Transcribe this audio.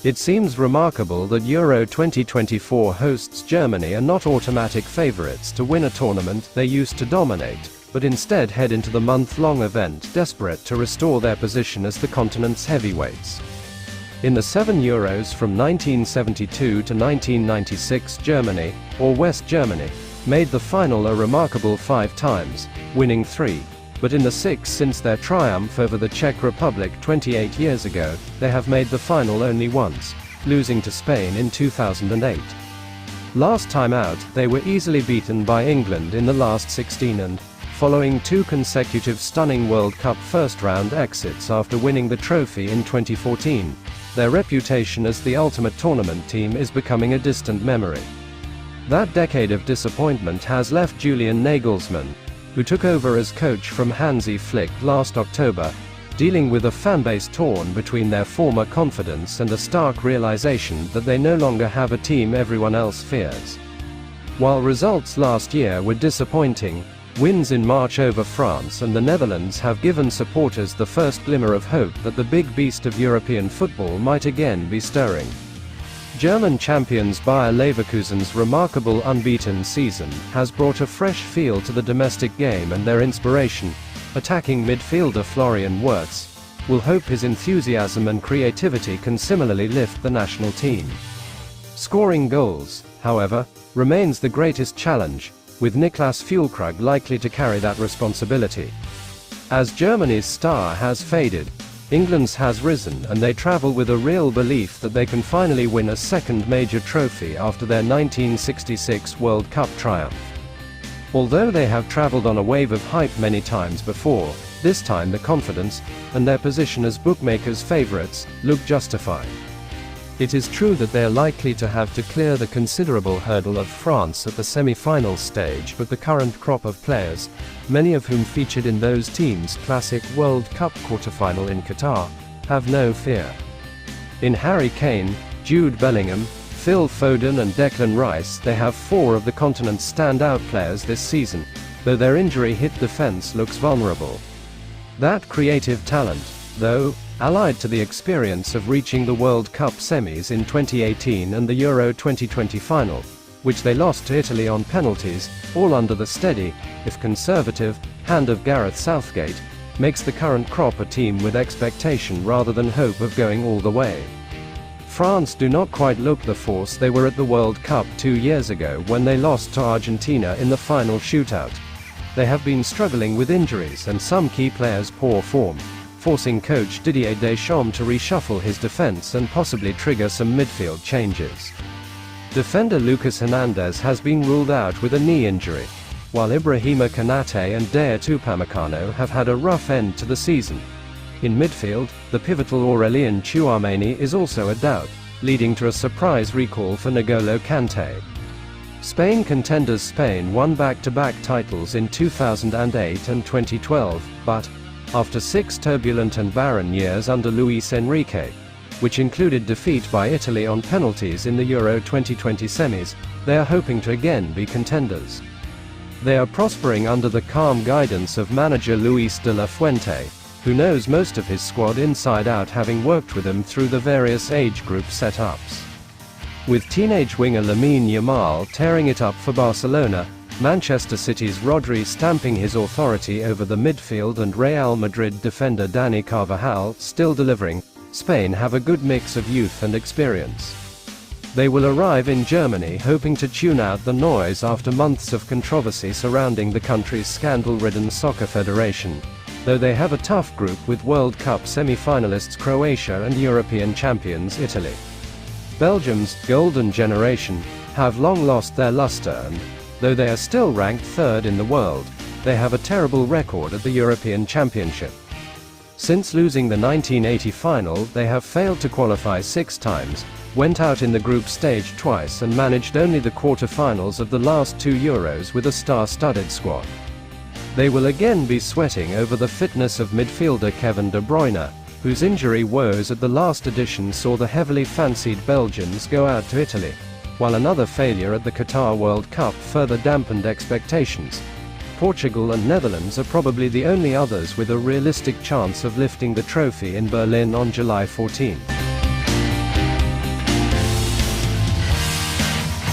It seems remarkable that Euro 2024 hosts Germany are not automatic favorites to win a tournament they used to dominate, but instead head into the month-long event desperate to restore their position as the continent's heavyweights. In the 7 Euros from 1972 to 1996, Germany, or West Germany, made the final a remarkable 5 times, winning 3. But in the 6 since their triumph over the Czech Republic 28 years ago, they have made the final only once, losing to Spain in 2008. Last time out, they were easily beaten by England in the last 16 and, following 2 consecutive stunning World Cup first-round exits after winning the trophy in 2014, their reputation as the ultimate tournament team is becoming a distant memory. That decade of disappointment has left Julian Nagelsmann, who took over as coach from Hansi Flick last October, dealing with a fanbase torn between their former confidence and a stark realization that they no longer have a team everyone else fears. While results last year were disappointing, wins in March over France and the Netherlands have given supporters the first glimmer of hope that the big beast of European football might again be stirring. German champions Bayer Leverkusen's remarkable unbeaten season has brought a fresh feel to the domestic game, and their inspiration, attacking midfielder Florian Wirtz, will hope his enthusiasm and creativity can similarly lift the national team. Scoring goals, however, remains the greatest challenge, with Niklas Füllkrug likely to carry that responsibility. As Germany's star has faded, England's has risen, and they travel with a real belief that they can finally win a second major trophy after their 1966 World Cup triumph. Although they have traveled on a wave of hype many times before, this time the confidence, and their position as bookmakers' favorites, look justified. It is true that they are likely to have to clear the considerable hurdle of France at the semi-final stage, but the current crop of players, many of whom featured in those teams' classic World Cup quarterfinal in Qatar, have no fear. In Harry Kane, Jude Bellingham, Phil Foden and Declan Rice, they have 4 of the continent's standout players this season, though their injury-hit defense looks vulnerable. That creative talent, though, allied to the experience of reaching the World Cup semis in 2018 and the Euro 2020 final, which they lost to Italy on penalties, all under the steady, if conservative, hand of Gareth Southgate, makes the current crop a team with expectation rather than hope of going all the way. France do not quite look the force they were at the World Cup 2 years ago when they lost to Argentina in the final shootout. They have been struggling with injuries and some key players' poor form, forcing coach Didier Deschamps to reshuffle his defense and possibly trigger some midfield changes. Defender Lucas Hernandez has been ruled out with a knee injury, while Ibrahima Konate and Dayot Upamecano have had a rough end to the season. In midfield, the pivotal Aurélien Tchouaméni is also a doubt, leading to a surprise recall for N'Golo Kanté. Spain contenders Spain won back-to-back titles in 2008 and 2012, but, after 6 turbulent and barren years under Luis Enrique, which included defeat by Italy on penalties in the Euro 2020 semis, they are hoping to again be contenders. They are prospering under the calm guidance of manager Luis de la Fuente, who knows most of his squad inside out, having worked with them through the various age group setups. With teenage winger Lamine Yamal tearing it up for Barcelona, Manchester City's Rodri stamping his authority over the midfield, and Real Madrid defender Dani Carvajal still delivering, Spain have a good mix of youth and experience. They will arrive in Germany hoping to tune out the noise after months of controversy surrounding the country's scandal-ridden soccer federation, though they have a tough group with World Cup semi-finalists Croatia and European champions Italy. Belgium's golden generation have long lost their luster, and, though they are still ranked 3rd in the world, they have a terrible record at the European Championship. Since losing the 1980 final, they have failed to qualify 6 times, went out in the group stage twice, and managed only the quarter-finals of the last 2 Euros with a star-studded squad. They will again be sweating over the fitness of midfielder Kevin De Bruyne, whose injury woes at the last edition saw the heavily fancied Belgians go out to Italy, while another failure at the Qatar World Cup further dampened expectations. Portugal and Netherlands are probably the only others with a realistic chance of lifting the trophy in Berlin on July 14.